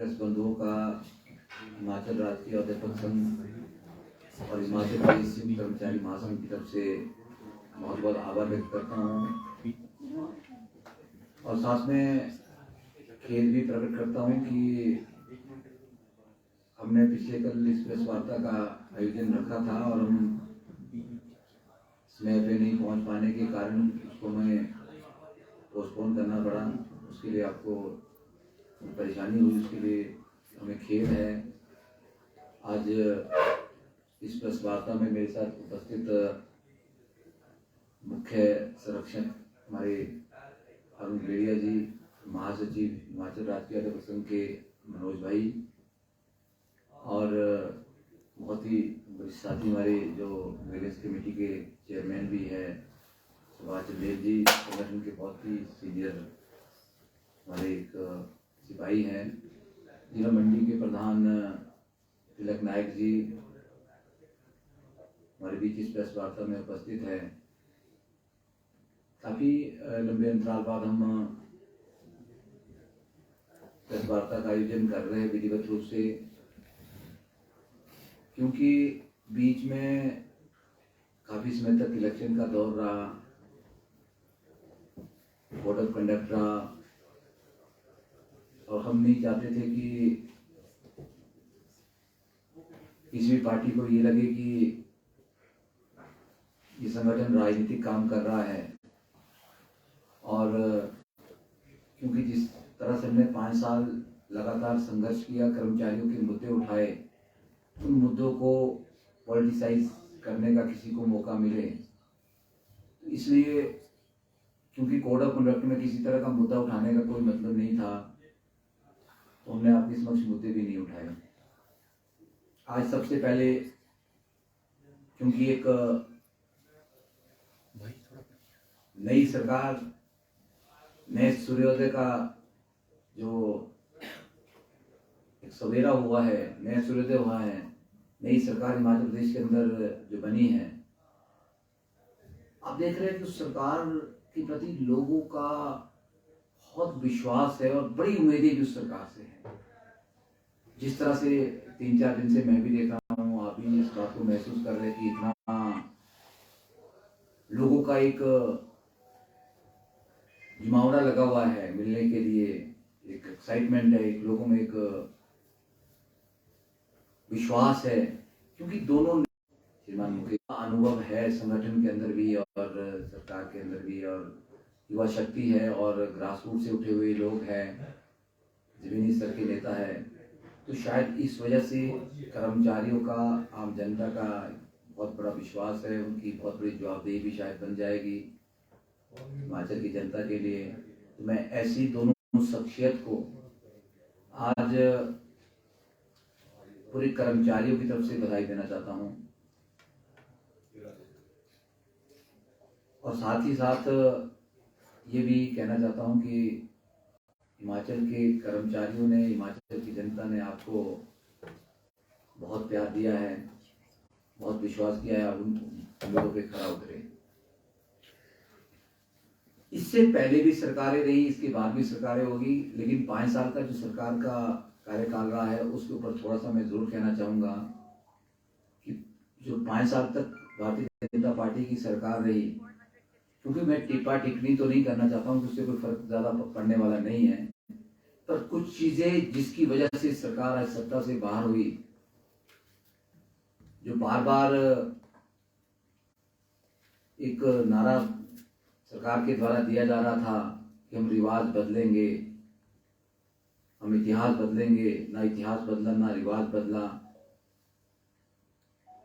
Press बंधुओं का हिमाचल राजकीय अध्यापक संघ और हिमाचल प्रदेश सिविल कर्मचारी महासंघ की तरफ से बहुत बहुत आभार व्यक्त करता हूँ और साथ में खेद भी प्रकट करता हूँ कि हमने पिछले कल इस प्रेस वार्ता का आयोजन रखा था और हम समय पे नहीं पहुँच पाने के कारण उसको मैं पोस्टपोन करना पड़ा। उसके लिए आपको परेशानी हुई, उसके लिए हमें खेद है। आज इस प्रेस वार्ता में मेरे साथ उपस्थित मुख्य संरक्षक हमारे अरुण बेड़िया जी, महासचिव हिमाचल राजकीय अध्यापक संघ के मनोज भाई और बहुत ही साथी हमारे जो वेरियस कमेटी के चेयरमैन भी है सुभाष चंदेल जी, संगठन के बहुत ही सीनियर हमारे एक सिपाही हैं, जिला मंडी के प्रधान तिलक नायक जी हमारे बीच इस प्रेस वार्ता में उपस्थित है। काफ़ी लंबे अंतराल बाद हम प्रेस वार्ता का आयोजन कर रहे हैं विधिवत रूप से, क्योंकि बीच में काफ़ी समय तक इलेक्शन का दौर रहा, कोड ऑफ कंडक्ट रहा और हम नहीं चाहते थे कि किसी भी पार्टी को ये लगे कि ये संगठन राजनीतिक काम कर रहा है। और क्योंकि जिस तरह से हमने 5 साल लगातार संघर्ष किया, कर्मचारियों के मुद्दे उठाए, उन मुद्दों को पॉलिटिसाइज करने का किसी को मौका मिले, इसलिए क्योंकि कोड ऑफ कंडक्ट में किसी तरह का मुद्दा उठाने का कोई मतलब नहीं था, तो हमने आपके समक्ष मुद्दे भी नहीं उठाए। आज सबसे पहले क्योंकि एक नई सरकार, नए सूर्योदय का जो एक सवेरा हुआ है, नया सूर्योदय हुआ है, नई सरकार हिमाचल प्रदेश के अंदर जो बनी है, आप देख रहे हैं कि उस सरकार के प्रति लोगों का बहुत विश्वास है और बड़ी उम्मीदें भी उस सरकार से है। जिस तरह से 3-4 दिन से मैं भी देख रहा हूँ, आप भी इस बात को महसूस कर रहे हैं कि इतना लोगों का एक जिमावड़ा लगा हुआ है मिलने के लिए, एक एक्साइटमेंट है, एक लोगों में एक विश्वास है, क्योंकि दोनों श्रीमान मुकेश का अनुभव है संगठन के अंदर भी और सरकार के अंदर भी, और युवा शक्ति है और ग्रासरूट से उठे हुए लोग हैं, जमीनी स्तर के नेता है। तो शायद इस वजह से कर्मचारियों का, आम जनता का बहुत बड़ा विश्वास है, उनकी बहुत बड़ी जवाबदेही भी शायद बन जाएगी हिमाचल की जनता के लिए। तो मैं ऐसी दोनों शख्सियत को आज पूरे कर्मचारियों की तरफ से बधाई देना चाहता हूं और साथ ही साथ ये भी कहना चाहता हूं कि हिमाचल के कर्मचारियों ने, हिमाचल की जनता ने आपको बहुत प्यार दिया है, बहुत विश्वास किया है, आप उन उम्मीदों पे खरा उतरे। इससे पहले भी सरकारें रही, इसके बाद भी सरकारें होगी, लेकिन 5 साल का जो सरकार का कार्यकाल रहा है उसके ऊपर थोड़ा सा मैं जरूर कहना चाहूँगा कि जो 5 साल तक भारतीय जनता पार्टी की सरकार रही, क्योंकि मैं टिप्पा टिप्पणी तो नहीं करना चाहता हूँ, उससे कोई फर्क ज़्यादा पड़ने वाला नहीं है, पर कुछ चीज़ें जिसकी वजह से सरकार आज सत्ता से बाहर हुई, जो बार बार एक नारा सरकार के द्वारा दिया जा रहा था कि हम रिवाज बदलेंगे, हम इतिहास बदलेंगे, ना इतिहास बदला ना रिवाज बदला,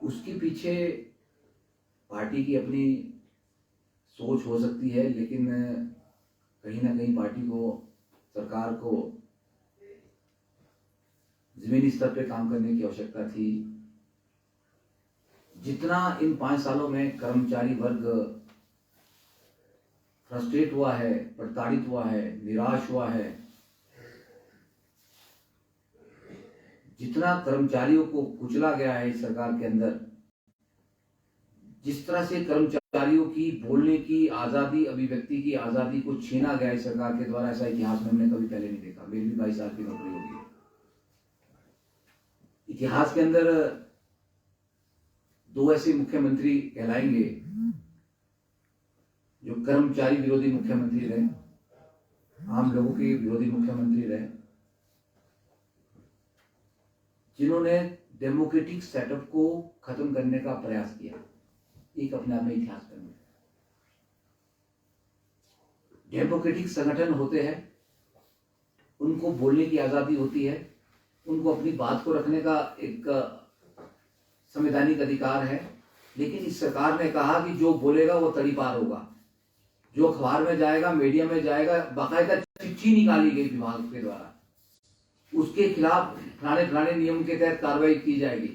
उसके पीछे पार्टी की अपनी सोच हो सकती है, लेकिन कहीं ना कहीं पार्टी को, सरकार को जमीनी स्तर पे काम करने की आवश्यकता थी। जितना इन 5 सालों में कर्मचारी वर्ग फ्रस्ट्रेट हुआ है, प्रताड़ित हुआ है, निराश हुआ है, जितना कर्मचारियों को कुचला गया है इस सरकार के अंदर, जिस तरह से कर्मचारियों की बोलने की आज़ादी, अभिव्यक्ति की आज़ादी को छीना गया इस सरकार के द्वारा, ऐसा इतिहास में हमने कभी पहले नहीं देखा। मेरी भी 22 साल की नौकरी होगी, इतिहास के अंदर दो ऐसे मुख्यमंत्री कहलाएंगे जो कर्मचारी विरोधी मुख्यमंत्री रहे, आम लोगों के विरोधी मुख्यमंत्री रहे, जिन्होंने डेमोक्रेटिक सेटअप को खत्म करने का प्रयास किया। एक अपने आप में इतिहास करने, डेमोक्रेटिक संगठन होते हैं, उनको बोलने की आजादी होती है, उनको अपनी बात को रखने का एक संवैधानिक अधिकार है, लेकिन इस सरकार ने कहा कि जो बोलेगा वो तड़ीपार होगा, जो अखबार में जाएगा, मीडिया में जाएगा, बाकायदा चिट्ठी निकाली गई विभाग के द्वारा, उसके खिलाफ फलाने नियम के तहत कार्रवाई की जाएगी।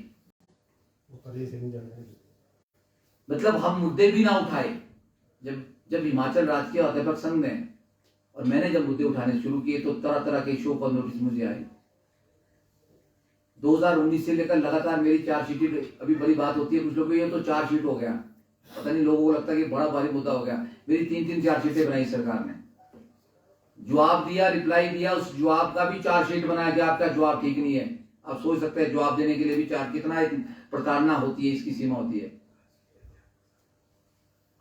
मतलब हम मुद्दे भी ना उठाए। जब हिमाचल राजकीय अध्यापक संघ ने और मैंने जब मुद्दे उठाने शुरू किए तो तरह तरह के शो कॉज नोटिस मुझे आए। 2019 से लेकर लगातार मेरी चार्जशीट, अभी बड़ी बात होती है कुछ लोगों को, ये तो चार्जशीट हो गया, पता नहीं लोगों को लगता है कि बड़ा भारी मुद्दा हो गया। मेरी 3-3 चार्जशीटें बनाई सरकार ने, जवाब दिया, रिप्लाई दिया, उस जवाब का भी चार्जशीट बनाया कि आपका जवाब ठीक नहीं है। आप सोच सकते हैं जवाब देने के लिए भी चार्ज, कितना प्रताड़ना होती है, इसकी सीमा होती है।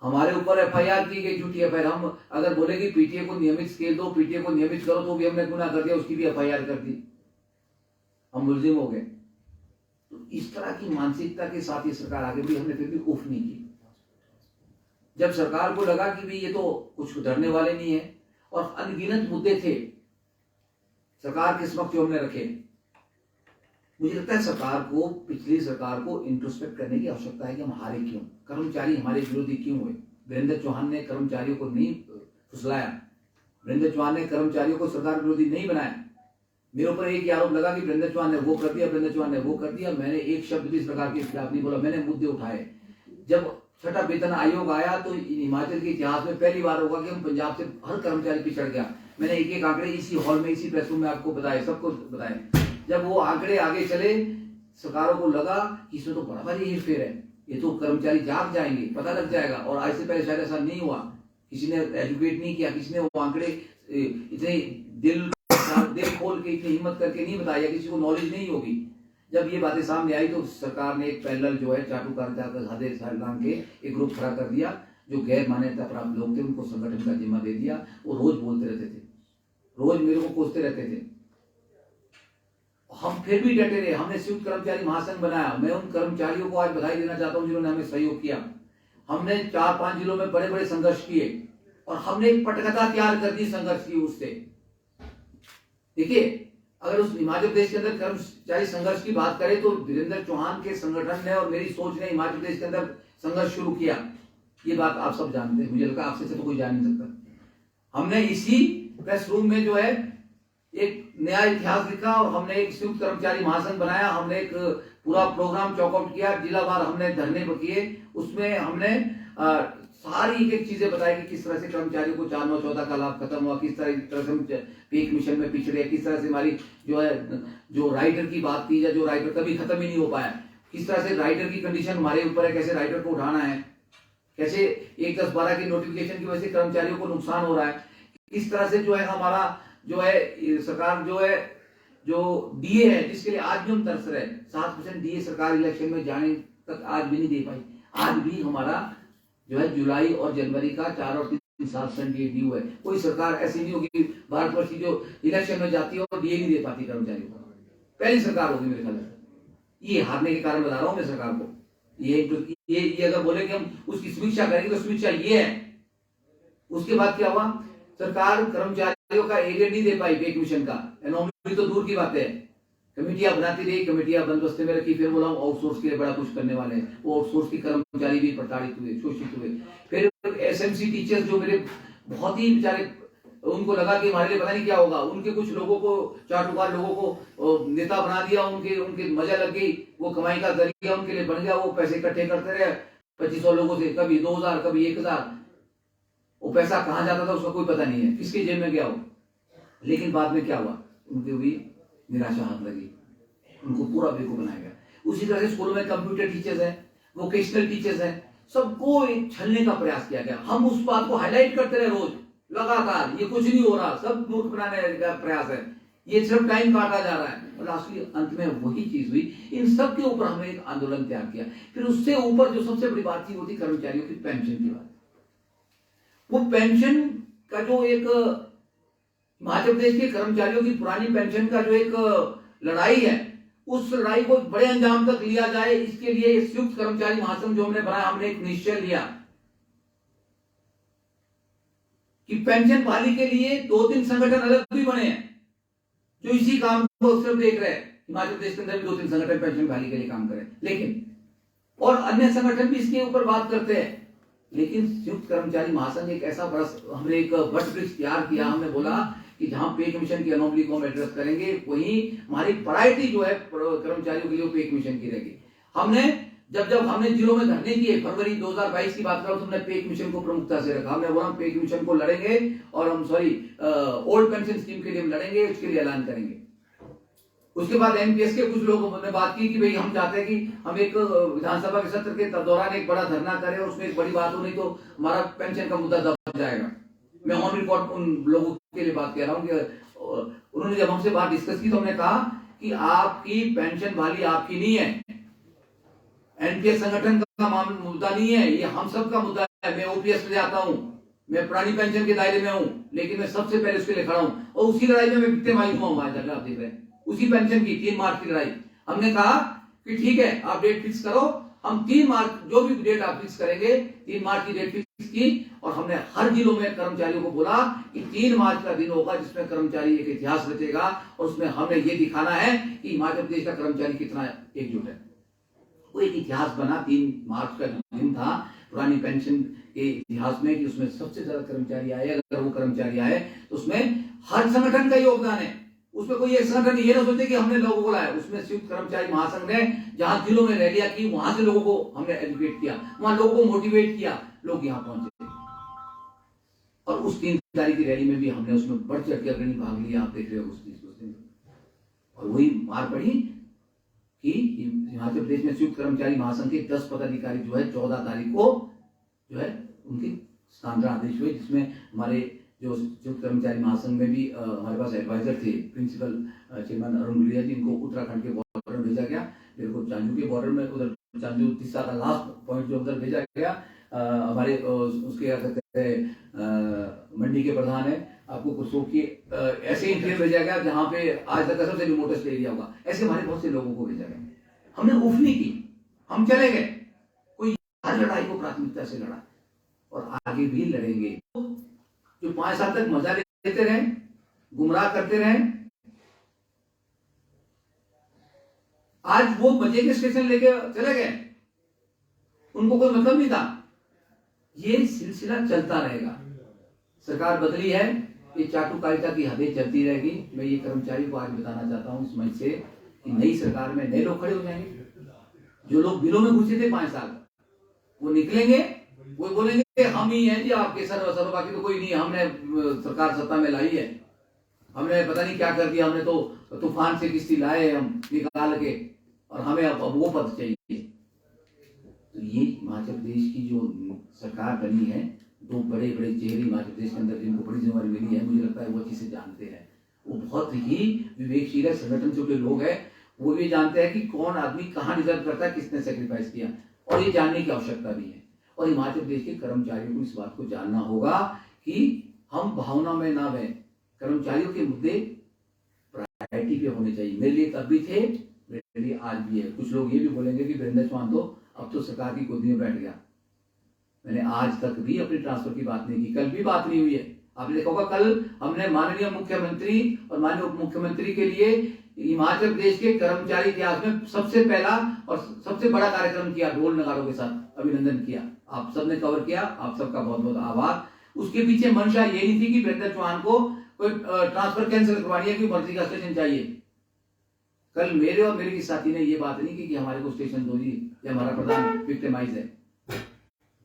हमारे ऊपर एफआईआर की गई, झूठी एफआईआर। हम अगर बोले कि पीटीए को नियमित स्केल दो, पीटीए को नियमित करो, तो भी हमने गुनाह कर दिया, उसकी भी एफआईआर कर दी, हम मुलजिम हो गए। तो इस तरह की मानसिकता के साथ ये सरकार आगे बढ़ी, हमने फिर भी उफ नहीं की। जब सरकार को लगा कि भाई ये तो कुछ डरने वाले नहीं है, और अनगिनत मुद्दे थे सरकार के समक्ष जो हमने रखे, मुझे लगता है सरकार को, पिछली सरकार को इंट्रोस्पेक्ट करने की आवश्यकता है कि हम हारे क्यों, कर्मचारी हमारे विरोधी क्यों हुए। वीरेंद्र चौहान ने कर्मचारियों को नहीं फुसलाया, वीरेंद्र चौहान ने कर्मचारियों को सरकार विरोधी नहीं बनाया। मेरे ऊपर एक आरोप लगा कि वीरेंद्र चौहान ने वो कर दिया, वीरेंद्र चौहान ने वो कर दिया। मैंने एक शब्द भी सरकार के खिलाफ नहीं बोला, मैंने मुद्दे उठाए। जब छठा वेतन आयोग आया तो हिमाचल के इतिहास में पहली बार होगा कि हम पंजाब से हर कर्मचारी पिछड़ गया। मैंने एक एक आंकड़े इसी हॉल में, इसी प्रेस रूम में आपको बताए, सबको बताए। जब वो आंकड़े आगे चले, सरकारों को लगा कि इसमें तो बड़ा भारी हेरफेर है, ये तो कर्मचारी जाग जाएंगे, पता लग जाएगा। और आज से पहले शायद ऐसा नहीं हुआ, किसी ने एजुकेट नहीं किया, किसी ने वो आंकड़े इतने दिल खोल के, इतनी हिम्मत करके नहीं बताया, किसी को नॉलेज नहीं होगी। जब ये बातें सामने आई तो सरकार ने एक पैरेलल जो है चाटुकारिता के एक ग्रुप खड़ा कर दिया, जो गैर मान्यता प्राप्त लोग थे, उनको संगठन का जिम्मा दे दिया। वो रोज बोलते रहते थे, रोज मेरे को कोसते रहते थे। हम फिर भी डटे रहे, हमने संयुक्त कर्मचारी महासंघ बनाया। मैं उन कर्मचारियों को आज बधाई देना चाहता हूं जिन्होंने हमें सहयोग किया। हमने 4-5 जिलों में बड़े बड़े संघर्ष किए और हमने एक पटकथा तैयार कर दी संघर्ष की। उससे देखिए, अगर उस हिमाचल प्रदेश के अंदर कर्मचारी संघर्ष की बात करें तो वीरेंद्र चौहान के संगठन ने और मेरी सोच ने हिमाचल प्रदेश के अंदर संघर्ष शुरू किया। ये बात आप सब जानते हैं, मुझे लगा आपसे तो कोई जान नहीं सकता। हमने इसी प्रेस रूम में जो है एक नया इतिहास लिखा और हमने एक संयुक्त कर्मचारी महासंघ बनाया। हमने एक पूरा प्रोग्राम चॉकआउट किया, जिलावार हमने धरने किए। उसमें हमने सारी एक एक चीजें बताई कि किस तरह से कर्मचारियों को 4-9-14 का लाभ खत्म हुआ, किस तरह से हम पेक मिशन में पिछड़े, किस तरह से हमारी जो है जो राइटर की बात की जाए, जो राइटर कभी खत्म ही नहीं हो पाया, किस तरह से राइटर की कंडीशन हमारे ऊपर है, कैसे राइटर को उठाना है, कैसे 1-10-12 की नोटिफिकेशन की वजह से कर्मचारियों को नुकसान हो रहा है, किस तरह से जो है हमारा जो है सरकार जो है जो डीए है, जिसके लिए आज भी हम तरस रहे, 7% डीए सरकार इलेक्शन में जाने तक आज भी नहीं दे पाई। आज भी हमारा जो है जुलाई और जनवरी का 4 और 3-7% डीए ड्यू है। कोई सरकार ऐसी नहीं होगी भारतवर्ष की जो इलेक्शन में जाती है और डीए नहीं दे पाती कर्मचारियों को। पहली सरकार होगी मेरे ख्याल से। ये हारने के कारण बता रहा हूं मैं सरकार को। ये अगर बोले कि हम उसकी समीक्षा करेंगे तो समीक्षा ये है। उसके बाद क्या हुआ, सरकार कर्मचारियों का एरिया नहीं दे पाई पेक मिशन का। एनोमली तो दूर की बात है, कमेटियां बनाती रही, कमेटियां बंदोबस्ते में रखी। फिर बोला आउटसोर्स के लिए बड़ा कुछ करने वाले हैं, वो आउटसोर्स के कर्मचारी भी प्रताड़ित हुए, शोषित हुए। फिर एसएमसी टीचर्स जो मेरे बहुत ही बेचारे, उनको लगा कि हमारे लिए पता नहीं क्या होगा, उनके कुछ लोगों को, चाटुकार लोगों को नेता बना दिया, उनके मजा लग गई, वो कमाई का जरिया उनके लिए बन गया। वो पैसे इकट्ठे करते रहे 2500 लोगों से, कभी 2000, कभी 1000। वो पैसा कहां जाता था उसका कोई पता नहीं है, किसके जेब में गया हो। लेकिन बाद में क्या हुआ, उनकी भी निराशा हाथ लगी, उनको पूरा बेवकूफ बनाया गया। उसी तरह से स्कूलों में कंप्यूटर टीचर्स हैं, वोकेशनल टीचर्स हैं, सबको छलने का प्रयास किया गया। हम उस बात को हाईलाइट करते रहे रोज लगातार, ये कुछ नहीं हो रहा, सब मूर्ख बनाने का प्रयास है। ये सिर्फ टाइम काटा जा रहा है और लास्टली अंत में वही चीज हुई। इन सब के ऊपर हमने एक आंदोलन तैयार किया। फिर उससे ऊपर जो सबसे बड़ी बात थी वो थी कर्मचारियों की पेंशन की बात। वो पेंशन का जो एक हिमाचल प्रदेश के कर्मचारियों की पुरानी पेंशन का जो एक लड़ाई है, उस लड़ाई को बड़े अंजाम तक लिया जाए, इसके लिए संयुक्त कर्मचारी महासंघ जो हमने बनाया, हमने एक निश्चय लिया कि पेंशन बहाली के लिए 2-3 संगठन अलग भी बने हैं जो इसी काम को सिर्फ देख रहे हैं। हिमाचल प्रदेश के अंदर भी 2-3 संगठन पेंशन बहाली के लिए काम करें, लेकिन और अन्य संगठन भी इसके ऊपर बात करते हैं। लेकिन संयुक्त कर्मचारी महासंघ एक ऐसा बड़ा, हमने एक वट वृक्ष तैयार किया। हमने बोला कि जहां पे कमीशन की अनोमली को हम एड्रेस करेंगे, वहीं हमारी प्रायोरिटी जो है कर्मचारियों के लिए पे कमीशन की रहेगी। हमने जब हमने जिलों में धरने किए, फरवरी 2022 की बात करो, तो हमने पे कमीशन को प्रमुखता से रखा। हमने बोला हम पे कमीशन को लड़ेंगे और हम ओल्ड पेंशन स्कीम के लिए हम लड़ेंगे, उसके लिए ऐलान करेंगे। उसके बाद एनपीएस के कुछ लोगों ने बात की कि भाई हम चाहते हैं कि हम एक विधानसभा के सत्र के दौरान एक बड़ा धरना करें और उसमें एक बड़ी बात हो, नहीं तो हमारा पेंशन का मुद्दा दब जाएगा। मैं ऑन रिकॉर्ड उन लोगों के लिए बात कह रहा हूं कि उन्होंने जब हमसे बात डिस्कस की तो हमने कहा कि आपकी पेंशन बहाली आपकी नहीं है, एनपीएस संगठन का मुद्दा नहीं है, ये हम सब का मुद्दा है। मैं ओपीएस में जाता हूं, मैं पुरानी पेंशन के दायरे में हूं, लेकिन मैं सबसे पहले उसके लिए खड़ा हूं और उसी लड़ाई में मैं विक्टिमाइज हुआ हूं। आज आप देख रहे हैं उसी पेंशन की 3 मार्च की लड़ाई। हमने कहा कि ठीक है, आप डेट फिक्स करो, हम 3 मार्च जो भी डेट आप फिक्स करेंगे, 3 मार्च की डेट फिक्स की और हमने हर जिलों में कर्मचारियों को बोला कि 3 मार्च का दिन होगा जिसमें कर्मचारी एक इतिहास रचेगा और उसमें हमने ये दिखाना है कि हिमाचल प्रदेश का कर्मचारी कितना एकजुट है। वो एक इतिहास बना। 3 मार्च का दिन था पुरानी पेंशन के इतिहास में कि उसमें सबसे ज्यादा कर्मचारी आए। अगर वो कर्मचारी आए तो उसमें हर संगठन का योगदान है। उसमें कोई एक संगठन ये ना सोचे कि हमने लोगों को लाया। उसमें संयुक्त कर्मचारी महासंघ ने जहां जिलों में रैलियां की, वहां से लोगों को हमने एजुकेट किया, वहां लोगों को मोटिवेट किया, लोग यहाँ पहुंचे। और उस 3 तारीख की रैली में भी हमने उसमें बढ़ चढ़ के अग्रणी भाग लिया। आप देख रहे हो उस दिन। और वही मार पड़ी कि हिमाचल प्रदेश में संयुक्त कर्मचारी महासंघ के 10 पदाधिकारी जो है 14 तारीख को जो है उनकी स्थानांतरण आदेश हुए, जिसमें हमारे जो संयुक्त कर्मचारी महासंघ में भी हमारे पास एडवाइजर थे, प्रिंसिपल चेयरमैन अरुण गुलिया जी, इनको उत्तराखंड के बॉर्डर में भेजा गया। मेरे को चांजू के बॉर्डर में, उधर चांजू तीसरा का लास्ट पॉइंट जो उधर भेजा गया। हमारे उसके क्या कहते हैं मंडी के प्रधान है, आपको कुछ की ऐसे इंटरव्यू भेजा गया जहां पे आज तक का सबसे रिमोटेस्ट एरिया होगा। ऐसे हमारे बहुत से लोगों को भेजा गया। हमने उफ नहीं की, हम चले गए। कोई हर लड़ाई को प्राथमिकता से लड़ा और आगे भी लड़ेंगे। जो 5 साल तक मजा लेते रहे, गुमराह करते रहे, आज वो मजे के स्टेशन लेके चले गए, उनको कोई मतलब नहीं था। ये सिलसिला चलता रहेगा। सरकार बदली है, ये चाटुकारिता की हदें चलती रहेगी। मैं ये कर्मचारी को आज बताना चाहता हूं इस मंच से कि नई सरकार में नए लोग खड़े हो जाएंगे। जो लोग बिलों में घुसे थे 5 साल, वो निकलेंगे, वो बोलेंगे हम ही हैं जी आपके सर, बाकी तो कोई नहीं। हमने सरकार सत्ता में लाई है, हमने पता नहीं क्या कर दिया, हमने तो तूफान से किस्ती लाए हम निकाल के, और हमें अब वो पद चाहिए। तो ये हिमाचल प्रदेश की जो सरकार बनी है, 2 बड़े बड़े चेहरे हिमाचल प्रदेश के अंदर जिनको बड़ी जिम्मेदारी मिली है, मुझे लगता है वो अच्छी से जानते हैं। वो बहुत ही विवेकशील है। संगठन से जो लोग हैं वो भी जानते हैं कि कौन आदमी कहाँ डिजर्व करता है, किसने सेक्रीफाइस किया, और ये जानने की आवश्यकता भी है। और हिमाचल प्रदेश के कर्मचारियों को इस बात को जानना होगा कि हम भावना में ना बहे। कर्मचारियों के मुद्दे प्रायोरिटी पे होने चाहिए। मेरे लिए तब भी थे, मेरे लिए आज भी है। कुछ लोग ये भी बोलेंगे कि वीरेंद्र चौहान तो अब तो सरकार की गोदी में बैठ गया। मैंने आज तक भी अपनी ट्रांसफर की बात नहीं की, कल भी बात नहीं हुई है। आपने देखा होगा कल हमने माननीय मुख्यमंत्री और माननीय उप मुख्यमंत्री के लिए हिमाचल प्रदेश के कर्मचारी इतिहास में सबसे पहला और सबसे बड़ा कार्यक्रम किया, ढोल नगारों के साथ अभिनंदन किया। आप सबने कवर किया, आप सबका बहुत बहुत आभार। उसके पीछे मंशा ये नहीं थी कि वीरेंद्र चौहान को कोई ट्रांसफर कैंसिल करवानी है, कोई भर्ती का स्टेशन चाहिए। कल मेरे और मेरे की साथी ने ये बात नहीं की कि हमारे को स्टेशन दो जी, या हमारा प्रधान विक्टिमाइज है।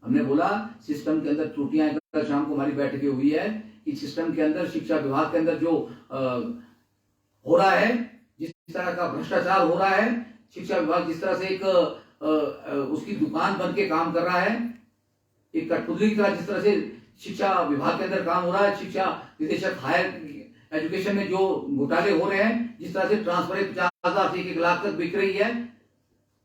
हमने बोला सिस्टम के अंदर त्रुटियां, कल शाम को हमारी बैठकें हुई है कि सिस्टम के अंदर, शिक्षा विभाग के अंदर जो हो रहा है, जिस तरह का भ्रष्टाचार हो रहा है, शिक्षा विभाग जिस तरह से एक उसकी दुकान बन के काम कर रहा है, एक कठपुतली की तरह जिस तरह से शिक्षा विभाग के अंदर काम हो रहा है, शिक्षा निदेशक हायर एजुकेशन में जो घोटाले हो रहे हैं, जिस तरह से ट्रांसफर 50,000 से 1 लाख तक बिक रही है,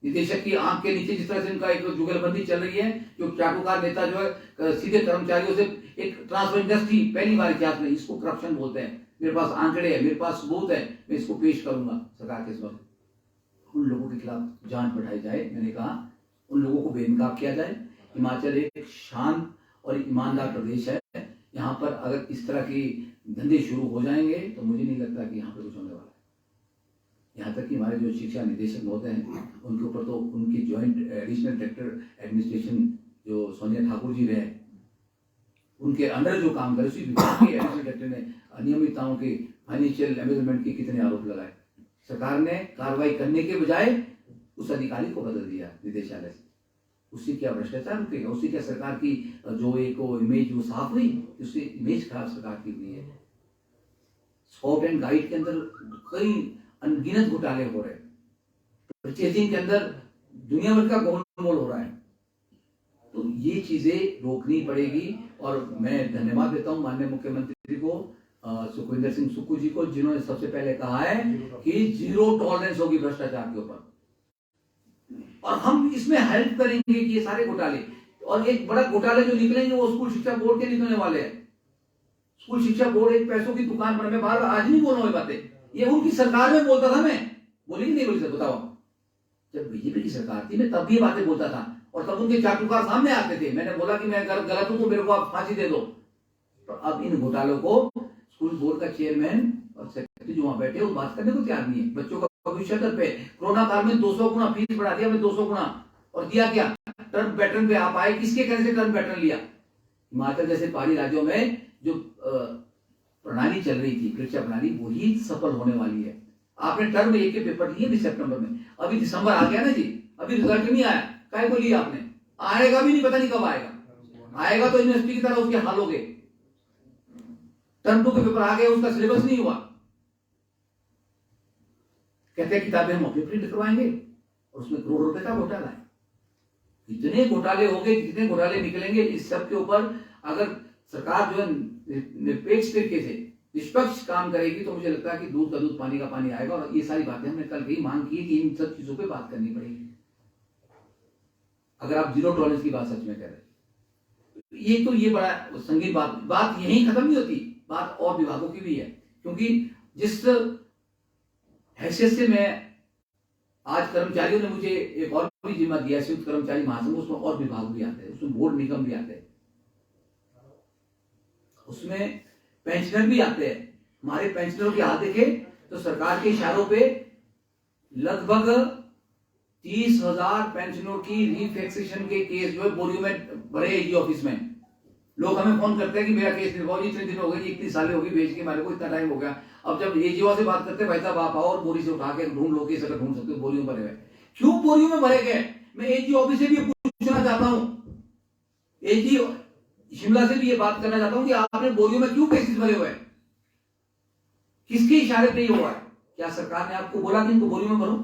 निदेशक की आंख के नीचे जिस तरह से इनका एक जुगलबंदी चल रही है, जो चाटुकार नेता जो है सीधे कर्मचारियों से एक ट्रांसफर इंडस्ट्री पहली बार इतिहास में, इसको करप्शन बोलते हैं। मेरे पास आंकड़े है, मेरे पास सबूत है, मैं इसको पेश करूंगा सरकार के समक्ष। उन लोगों के खिलाफ जांच बढ़ाई जाए। मैंने कहा उन लोगों को बेनकाब किया जाए। हिमाचल एक शांत और ईमानदार प्रदेश है। यहाँ पर अगर इस तरह की धंधे शुरू हो जाएंगे तो मुझे नहीं लगता कि यहाँ पे कुछ होने वाला है। यहाँ तक कि हमारे जो शिक्षा निदेशक होते हैं उनके ऊपर तो उनकी ज्वाइंट एडिशनल डायरेक्टर एडमिनिस्ट्रेशन जो सोनिया ठाकुर जी रहे, उनके अंडर जो काम करे उसी विभाग के एडिशनल डायरेक्टर ने अनियमितताओं के फाइनेंशियल एम्बेजमेंट के कितने आरोप लगाए। सरकार ने कार्रवाई करने के बजाय उस अधिकारी को बदल दिया निदेशालय से। उससे क्या भ्रष्टाचार रुकेगा? उससे क्या सरकार की जो एक इमेज वो साफ हुई? उससे इमेज खराब सरकार की हुई है। स्काउट एंड गाइड के अंदर कई अनगिनत घोटाले हो रहे हैं। परचेजिंग के अंदर दुनिया भर का गोलमोल हो रहा है। तो ये चीजें रोकनी पड़ेगी। और मैं धन्यवाद देता हूं माननीय मुख्यमंत्री को, सुखविंदर सिंह सुक्खू जी को, जिन्होंने सबसे पहले कहा है कि जीरो टॉलरेंस होगी भ्रष्टाचार के ऊपर। और हम इसमें हेल्प करेंगे कि ये सारे घोटाले, और एक बड़ा घोटाले जो निकलेंगे वो स्कूल शिक्षा बोर्ड के निकलने वाले हैं। स्कूल शिक्षा बोर्ड एक पैसों की दुकान पर, मैं बार आज नहीं बोल रहा हूँ बातें, ये उनकी सरकार में बोलता था। मैं बोली कि नहीं बोली सर? बताओ, जब बीजेपी की सरकार थी मैं तब भी ये बातें बोलता था और तब उनके चाटुकार सामने आते थे। मैंने बोला कि मैं गलत हूं तो मेरे को आप फांसी दे दो। तो अब इन घोटालों को स्कूल बोर्ड का चेयरमैन और सेक्रेटरी जो वहां बैठे वो बात करने को तैयार नहीं है। बच्चों का भविष्य पे कोरोना काल में 200 गुना फीस बढ़ा दिया, मैं 200 गुना, और दिया क्या? टर्म पैटर्न पे आप आए, किसके कहने से टर्म पैटर्न लिया? हिमाचल जैसे पहाड़ी राज्यों में जो प्रणाली चल रही थी, परीक्षा प्रणाली, वही सफल होने वाली है। आपने टर्म 1 के पेपर लिए भी सितंबर में, अभी दिसंबर आ गया ना जी, अभी रिजल्ट नहीं आया। काय को लिया आपने? आएगा भी नहीं, पता नहीं कब आएगा। आएगा तो यूनिवर्सिटी की तरह उसके हाल हो गए। टर्म 2 के पेपर आ गए, उसका सिलेबस नहीं हुआ। कहते हैं किताबें हम अपने प्रिंट करवाएंगे, और उसमें करोड़ रुपए का घोटाला है। इतने घोटाले हो गए, कितने घोटाले निकलेंगे, इस सब के ऊपर अगर सरकार जो है निरपेक्ष तरीके से निष्पक्ष काम करेगी तो मुझे लगता है कि दूध का दूध पानी का पानी आएगा। और ये सारी बातें हमने कल कही, मांग की कि इन सब चीजों पे बात करनी पड़ेगी। अगर आप जीरो टॉलरेंस की बात सच में कह रहे हैं, ये बड़ा संगीन बात यहीं खत्म नहीं होती, बात और विभागों की भी है। क्योंकि जिस हैसियत से मैं आज कर्मचारियों ने मुझे एक और भी जिम्मा दिया, संयुक्त कर्मचारी महासंघ, उसमें और विभाग भी आते हैं, उसमें बोर्ड निगम भी आते हैं, उसमें पेंशनर भी आते हैं। हमारे पेंशनरों के हाल देखे तो सरकार के इशारों पे लगभग 30,000 पेंशनरों की रिफिक्सेशन के केस जो है बोरियो में भरे एजी ऑफिस में। लोग हमें फोन करते हैं कि मेरा केस निर्भर, इतने दिन हो गए, इतनी सालें हो गई भेज के, हमारे को इतना टाइम हो गया। अब जब एजीओ से बात करते हैं, भाई साहब आप आओ और बोरी से उठा के ढूंढ लो, कैसे ढूंढ सकते हो, बोरियों भरे हुए। क्यों बोरियों में भरे गए? मैं एजी ऑफिस से भी पूछना चाहता हूँ, एजी शिमला से भी ये बात करना चाहता हूं कि आपने बोरियों में क्यों केसेस भरे हुए हैं? किसके इशारे पे ये हुआ है? क्या सरकार ने आपको बोला कि इनको बोरियों में भरो?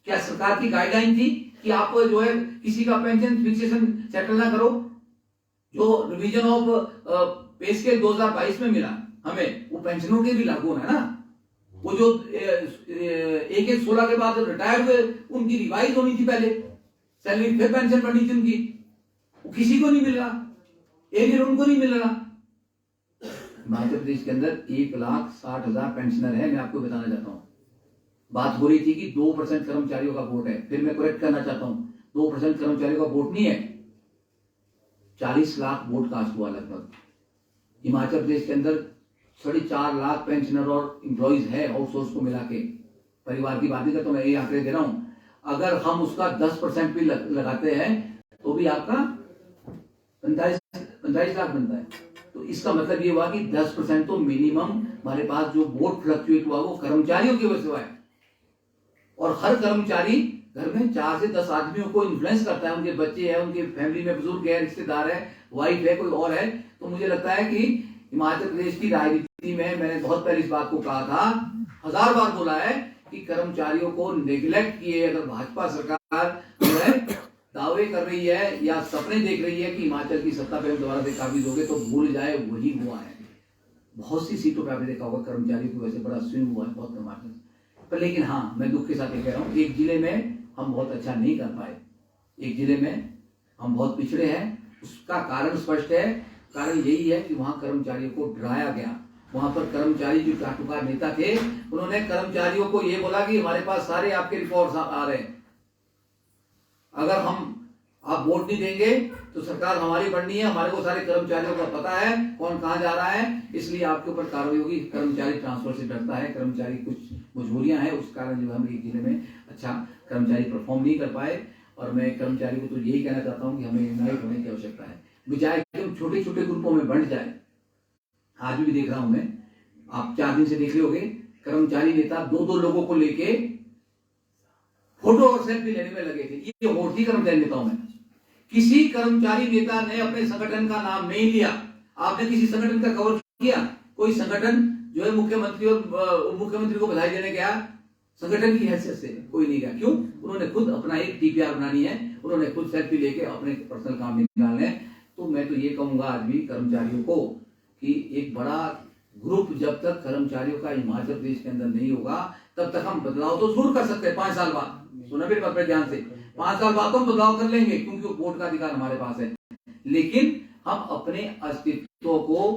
क्या सरकार की गाइडलाइन थी कि आप जो है किसी का पेंशन फिक्सेशन सेटल ना करो? जो रिवीजन ऑफ पे स्केल 2022 में मिला हमें, वो पेंशनों के भी लागू है ना। वो जो 1/1/16 के बाद रिटायर हुए, उनकी रिवाइज होनी थी पहले सैलरी, फिर पेंशन बढ़नी थी उनकी, वो किसी को नहीं मिल रहा, एक दिन उनको नहीं मिल रहा। हिमाचल प्रदेश के अंदर 1,60,000 पेंशनर है। मैं आपको बताना चाहता हूं, बात हो रही थी कि 2% कर्मचारियों का वोट है, फिर मैं करेक्ट करना चाहता हूं, 2% कर्मचारियों का वोट नहीं है, 40 लाख वोट कास्ट हुआ लगभग। हिमाचल प्रदेश के अंदर 4.5 लाख पेंशनर और एम्प्लॉइज है आउटसोर्स को मिला के। परिवार की बात नहीं करता, मैं ये आंकड़े दे रहा हूं। अगर हम उसका 10% भी लगाते हैं तो भी आपका 45 लाख बनता है। तो इसका मतलब ये हुआ कि 10% तो मिनिमम हमारे पास जो वोट फ्लक्चुएट हुआ वो कर्मचारियों की वजह से हुआ है। और हर कर्मचारी घर में 4 से 10 आदमियों को इन्फ्लुएंस करता है, उनके बच्चे हैं, उनके फैमिली में बुजुर्ग है, रिश्तेदार है, वाइफ है, कोई और है। तो मुझे लगता है कि हिमाचल प्रदेश की राजनीति में, मैंने बहुत पहले इस बात को कहा था, 1000 बार बोला है कि कर्मचारियों को नेग्लेक्ट किए अगर भाजपा सरकार जो है दावे कर रही है या सपने देख रही है कि हिमाचल की सत्ता पे हम दोबारा से काबिज हो गए, तो भूल जाए वही हुआ है, बहुत सी सीटों पे आपने देखा होगा कर्मचारियों को वैसे बड़ा स्विंग हुआ है, बहुत कम मार्जिन पर। लेकिन हाँ, मैं दुख के साथ ये कह रहा हूँ, एक जिले में हम बहुत अच्छा नहीं कर पाए, एक जिले में हम बहुत पिछड़े हैं। उसका कारण स्पष्ट है, कारण यही है कि वहां कर्मचारियों को डराया गया। वहां पर कर्मचारी जो चाटुकार नेता थे, उन्होंने कर्मचारियों को ये बोला कि हमारे पास सारे आपके रिपोर्ट्स आ रहे हैं, अगर आप वोट नहीं देंगे तो सरकार हमारी बननी है, हमारे को सारे कर्मचारियों का पता है कौन कहां जा रहा है, इसलिए आपके ऊपर कार्रवाई होगी। कर्मचारी ट्रांसफर से डरता है, कर्मचारी कुछ मजबूरियां हैं, उस कारण जो हम एक जिले में अच्छा कर्मचारी परफॉर्म नहीं कर पाए। और मैं कर्मचारी को तो यही कहना चाहता हूँ कि हमें यूनाइट होने की आवश्यकता है, बजाय कि हम छोटे छोटे ग्रुपों में बंट जाए। आज भी देख रहा हूं मैं, आप 4 दिन से देख रहे होंगे, कर्मचारी नेता 2-2 लोगों को लेके फोटो और सेल्फी लेने में लगे थे। ये होती कर्मचारी नेताओं में। किसी कर्मचारी नेता ने अपने संगठन का नाम नहीं लिया। आपने किसी संगठन का कवर किया? कोई संगठन जो है मुख्यमंत्री और उप मुख्यमंत्री को बधाई देने गया संगठन की हैसियत से? कोई नहीं गया। क्यों? उन्होंने खुद अपना एक टीपीआर बनानी है, उन्होंने खुद सेल्फी लेके अपने पर्सनल काम निकालने हैं। तो मैं तो ये कहूंगा आज भी कर्मचारियों को कि एक बड़ा ग्रुप जब तक कर्मचारियों का हिमाचल प्रदेश के अंदर नहीं होगा, तब तक हम बदलाव तो जरूर कर सकते हैं। 5 साल बाद, सुना मेरी बात ध्यान से, 5 साल बाद तो हम बदलाव कर लेंगे, क्योंकि वोट का अधिकार हमारे पास है। लेकिन हम अपने अस्तित्व को